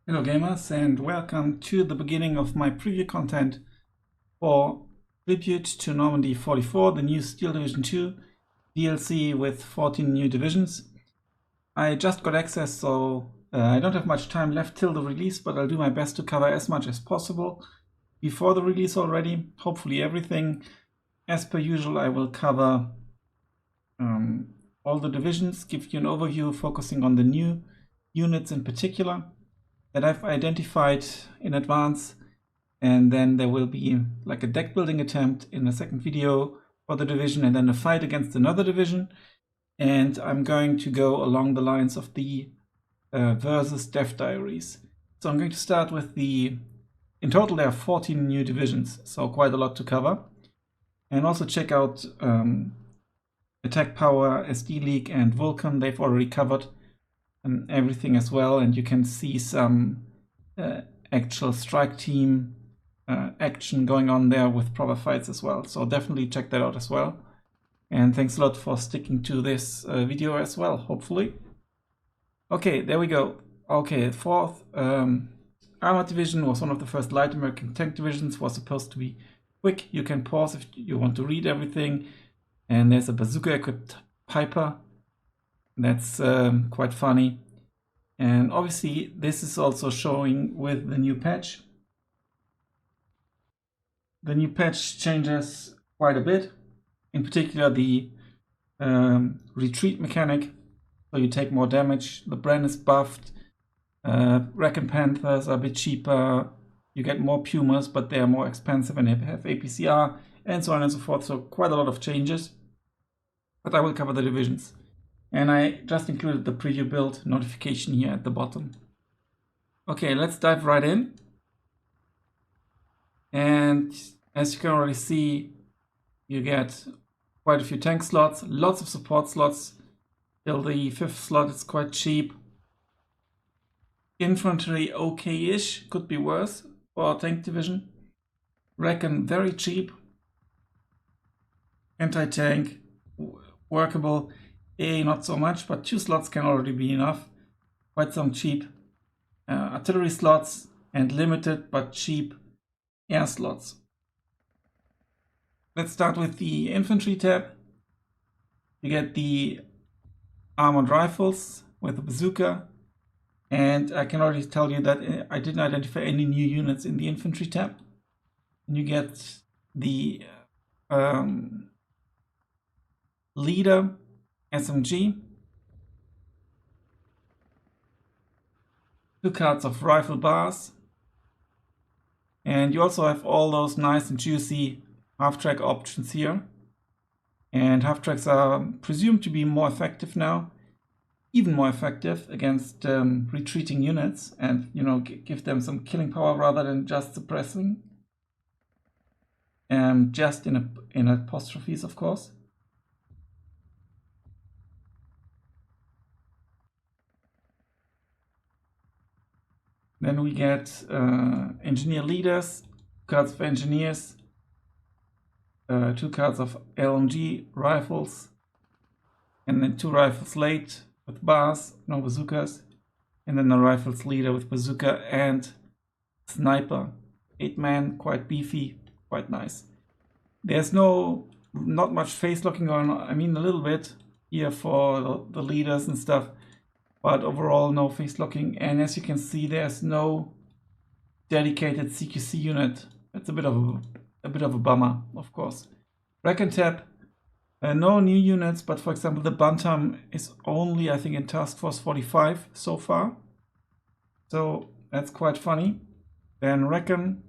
Hello gamers, and welcome to the beginning of my preview content for Tribute to Normandy 44, the new Steel Division 2 DLC with 14 new divisions. I just got access, so I don't have much time left till the release, but I'll do my best to cover as much as possible before the release already. Hopefully everything. As per usual, I will cover all the divisions, give you an overview focusing on the new units in particular that I've identified in advance, and then there will be like a deck building attempt in a second video for the division, and then a fight against another division. And I'm going to go along the lines of the versus dev diaries. So I'm going to start with in total there are 14 new divisions, so quite a lot to cover. And also check out Attack Power, SD League and Vulcan. They've already covered everything as well, and you can see some actual strike team action going on there with proper fights as well. So definitely check that out as well. And thanks a lot for sticking to this video as well, hopefully. Okay, there we go. Okay, fourth Armoured Division was one of the first light American tank divisions, was supposed to be quick. You can pause if you want to read everything. And there's a bazooka-equipped Piper. That's quite funny. And obviously this is also showing with the new patch. The new patch changes quite a bit. In particular the retreat mechanic. So you take more damage. The Bren is buffed. Wreck Panthers are a bit cheaper. You get more Pumas, but they are more expensive and have APCR and so on and so forth. So quite a lot of changes. But I will cover the divisions. And I just included the preview build notification here at the bottom. Okay, let's dive right in. And as you can already see, you get quite a few tank slots, lots of support slots. Till the 5th slot is quite cheap. Infantry okay-ish, could be worse for a tank division. Reckon very cheap. Anti-tank, workable. Not so much, but 2 slots can already be enough. Quite some cheap artillery slots and limited but cheap air slots. Let's start with the infantry tab. You get the armored rifles with the bazooka, and I can already tell you that I didn't identify any new units in the infantry tab. And you get the leader SMG, 2 cards of rifle bars, and you also have all those nice and juicy half-track options here. And half-tracks are presumed to be more effective now, even more effective against retreating units, and give them some killing power rather than just suppressing. Just in apostrophes, of course. Then we get engineer leaders, cards of engineers, 2 cards of LMG rifles, and then 2 rifles late with bars, no bazookas, and then the rifles leader with bazooka and sniper. 8-man, quite beefy, quite nice. There's not much face locking going on. I mean, a little bit here for the leaders and stuff. But overall, no face locking, and as you can see, there's no dedicated CQC unit. That's a bit of a bummer, of course. Reckon tab, no new units, but for example, the Bantam is only, I think, in Task Force 45 so far. So that's quite funny. Then Reckon,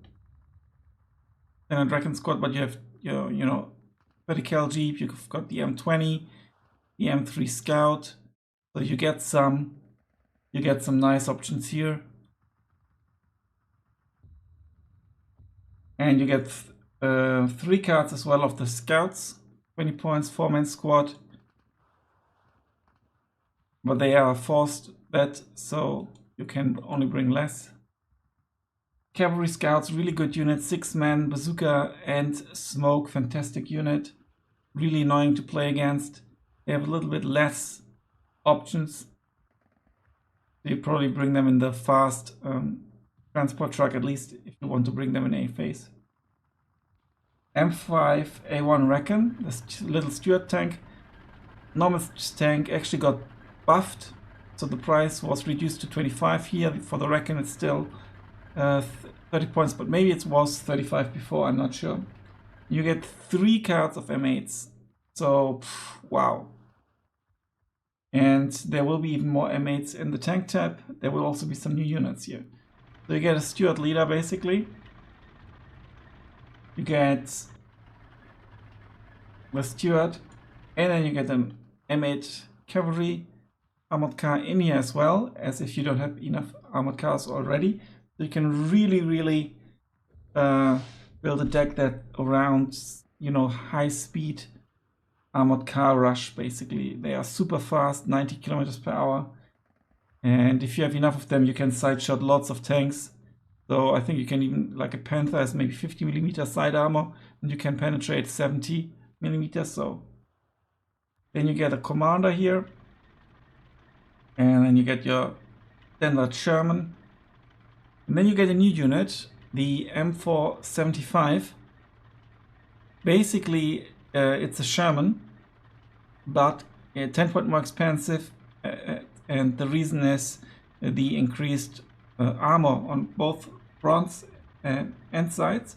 and Reckon squad, but you have your 30 cal Jeep. You've got the M20, the M3 Scout. So you get some nice options here. And you get 3 cards as well of the Scouts, 20 points, 4-man squad. But they are forced that, so you can only bring less. Cavalry Scouts, really good unit, 6-man, bazooka and smoke, fantastic unit. Really annoying to play against. They have a little bit less options. You probably bring them in the fast transport truck, at least if you want to bring them in A phase. M5A1 Recon, this little Stuart tank. Enormous tank actually got buffed, so the price was reduced to 25 here. For the Recon it's still 30 points, but maybe it was 35 before, I'm not sure. You get 3 cards of M8s, so wow. And there will be even more M8s in the tank tab. There will also be some new units here. So you get a Stuart leader basically. You get the Stuart, and then you get an M8 cavalry armored car in here as well, as if you don't have enough armored cars already. So you can really build a deck that around, you know, high speed armored car rush basically. They are super fast, 90 kilometers per hour. And if you have enough of them, you can side shot lots of tanks. So I think you can even, like a Panther has maybe 50mm side armor, and you can penetrate 70mm. So then you get a commander here, and then you get your standard Sherman, and then you get a new unit, the M475. Basically, it's a Sherman, but 10 point more expensive, and the reason is the increased armor on both fronts and sides.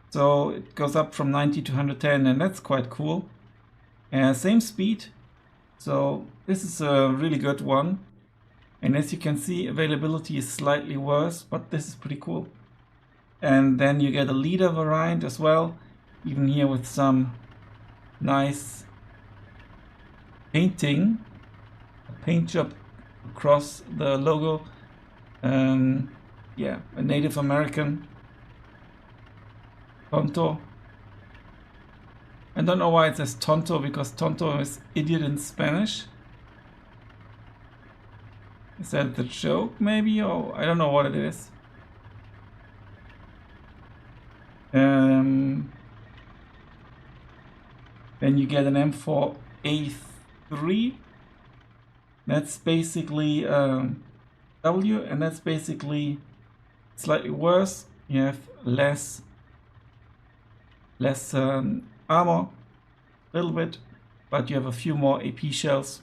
So it goes up from 90 to 110, and that's quite cool. Same speed, so this is a really good one. And as you can see, availability is slightly worse, but this is pretty cool. And then you get a leader variant as well, even here with some nice painting, a paint job across the logo. Yeah, a Native American Tonto. I don't know why it says Tonto, because Tonto is idiot in Spanish. Is that the joke maybe? Oh, I don't know what it is. Then you get an M4A3. That's basically W, and that's basically slightly worse. You have less armor, a little bit, but you have a few more AP shells.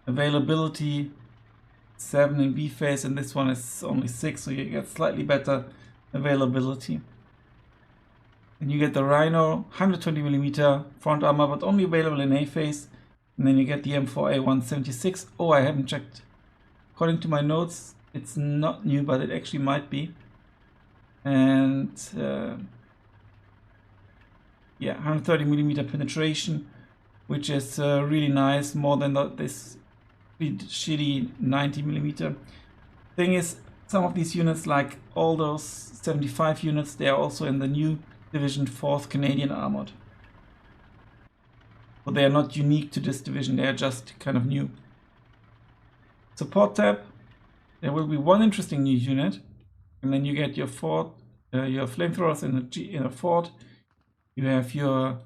Availability 7 in B phase, and this one is only 6, so you get slightly better availability. And you get the Rhino, 120mm front armor, but only available in A phase. And then you get the M4A176. Oh, I haven't checked. According to my notes, it's not new, but it actually might be. And yeah, 130mm penetration, which is really nice, more than this shitty 90mm. Thing is, some of these units, like all those 75 units, they are also in the new Division 4th Canadian Armored. So they are not unique to this division, they are just kind of new. Support tab, there will be one interesting new unit, and then you get your fort, your flamethrowers in a fort. You have your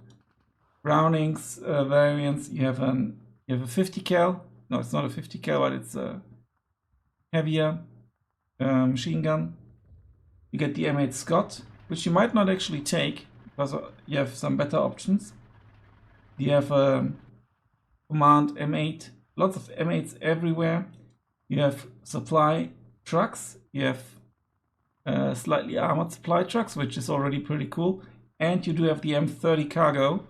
Brownings variants. You have a 50 cal. No, it's not a 50 cal, but it's a heavier machine gun. You get the M8 Scott, which you might not actually take because you have some better options. You have a command M8, lots of M8s everywhere. You have supply trucks. You have slightly armored supply trucks, which is already pretty cool. And you do have the M30 cargo,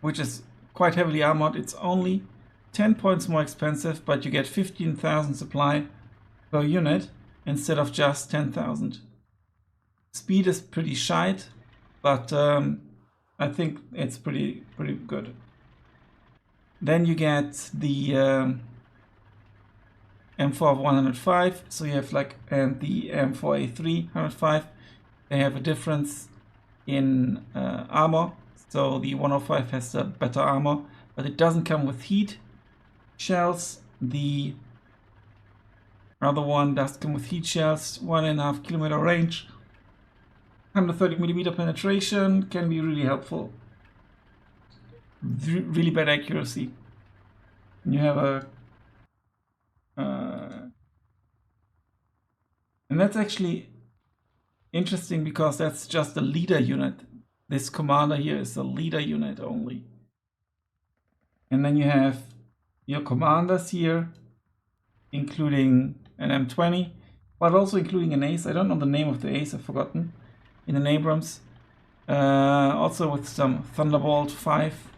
which is quite heavily armored. It's only 10 points more expensive, but you get 15,000 supply per unit instead of just 10,000. Speed is pretty shite, but I think it's pretty good. Then you get the M4 105, so you have and the M4A3 105. They have a difference in armor. So the 105 has a better armor, but it doesn't come with heat shells. The other one does come with heat shells, 1.5 kilometer range, 130mm penetration, can be really helpful. Really bad accuracy. You have a and that's actually interesting because that's just a leader unit. This commander here is a leader unit only. And then you have your commanders here, including an M20, but also including an ace. I don't know the name of the ace, I've forgotten. In an Abrams. Also with some Thunderbolt 5.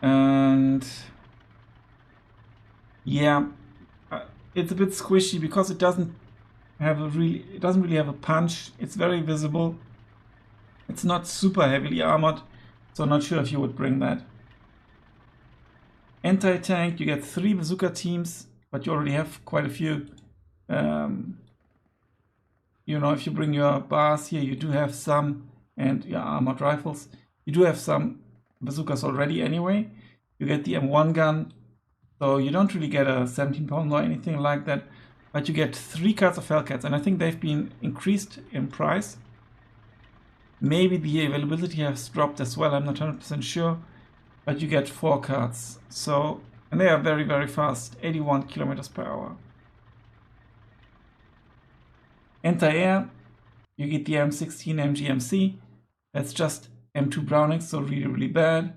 And yeah, it's a bit squishy because it doesn't really have a punch. It's very visible. It's not super heavily armored, so I'm not sure if you would bring that. Anti-tank, you get 3 bazooka teams, but you already have quite a few. You know, if you bring your bars here, you do have some, and your armored rifles. You do have some bazookas already anyway. You get the M1 gun, so you don't really get a 17 pounder or anything like that, but you get 3 cards of Hellcats, and I think they've been increased in price. Maybe the availability has dropped as well, I'm not 100% sure, but you get 4 cards. So, and they are very, very fast, 81 kilometers per hour. Anti-air, you get the M16 MGMC. That's just M2 Browning, so really, really bad.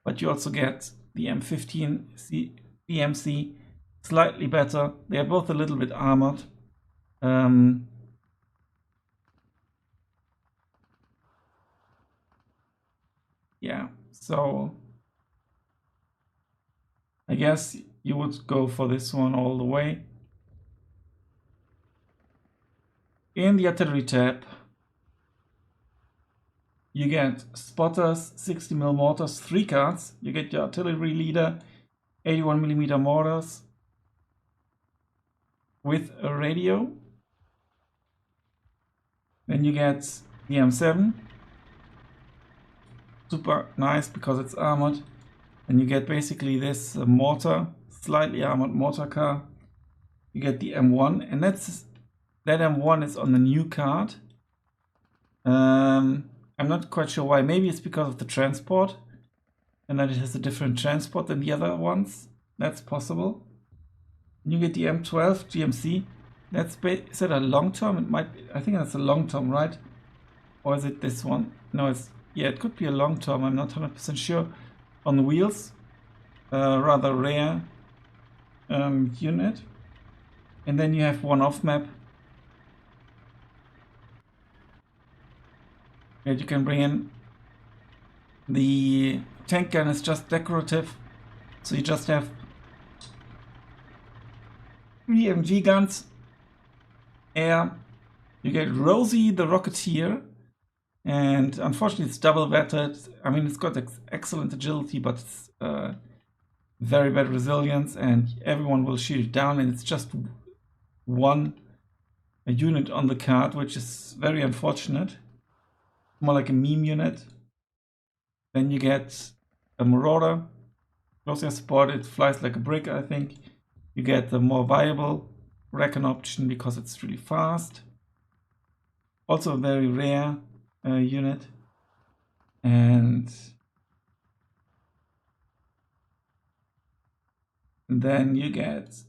But you also get the M15 BMC, slightly better. They are both a little bit armored. Yeah, so I guess you would go for this one all the way. In the artillery tab, you get spotters, 60mm mortars, 3 cards. You get your artillery leader, 81mm mortars with a radio. Then you get the M7, super nice because it's armored. And you get basically this mortar, slightly armored mortar car. You get the M1, and that M1 is on the new card. I'm not quite sure why. Maybe it's because of the transport, and that it has a different transport than the other ones. That's possible. And you get the M12 GMC. Is that a long term? It might be, I think that's a long term, right? Or is it this one? No, it could be a long term. I'm not 100% sure. On the wheels, rather rare unit. And then you have one off map that you can bring in. The tank gun is just decorative, so you just have 3 MG guns. Air, you get Rosie the Rocketeer, and unfortunately it's double vetted. I mean, it's got excellent agility, but it's very bad resilience, and everyone will shoot it down, and it's just a unit on the card, which is very unfortunate. More like a meme unit. Then you get a Marauder, closely supported, flies like a brick, I think. You get the more viable Recon option because it's really fast. Also a very rare unit. And then you get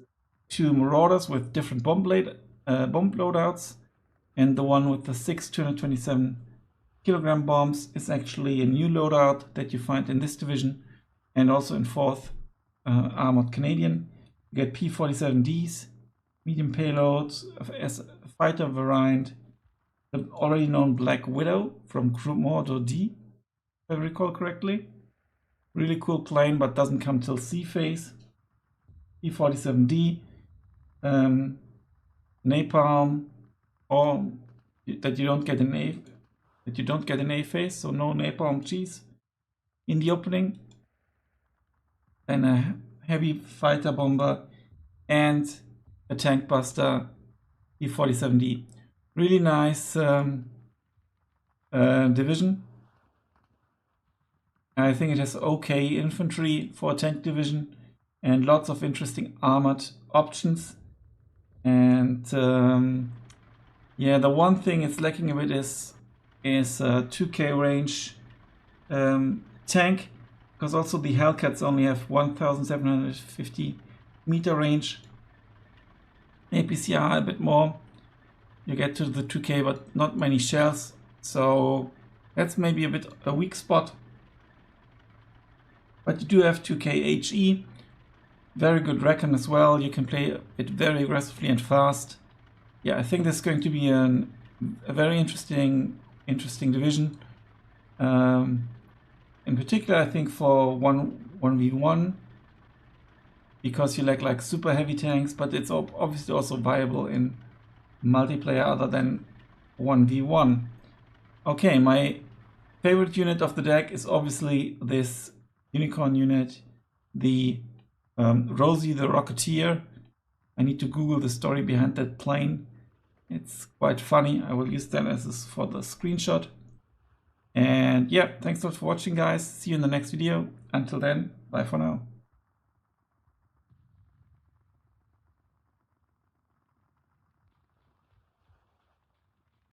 2 Marauders with different bomb loadouts, and the one with the 6 227 kilogram bombs is actually a new loadout that you find in this division and also in 4th Armored Canadian. You get P-47Ds, medium payloads as a fighter variant, the already known Black Widow from Group Mordo D, if I recall correctly. Really cool plane, but doesn't come till sea phase. P-47D, napalm, or that you don't get an A phase, so no napalm cheese in the opening. Then a heavy fighter bomber and a tank buster, P-47D. Really nice division. I think it has okay infantry for a tank division and lots of interesting armored options. And yeah, the one thing it's lacking a bit is a 2K range tank, because also the Hellcats only have 1750 meter range. APCR a bit more. You get to the 2K, but not many shells. So that's maybe a bit a weak spot. But you do have 2K HE. Very good recon as well. You can play it very aggressively and fast. Yeah, I think this is going to be a very interesting division. In particular, I think for 1v1, because you like super heavy tanks, but it's obviously also viable in multiplayer other than 1v1. Okay, my favorite unit of the deck is obviously this unicorn unit, the Rosie the Rocketeer. I need to Google the story behind that plane. It's quite funny. I will use that as for the screenshot. And yeah, thanks a lot for watching, guys. See you in the next video. Until then, bye for now.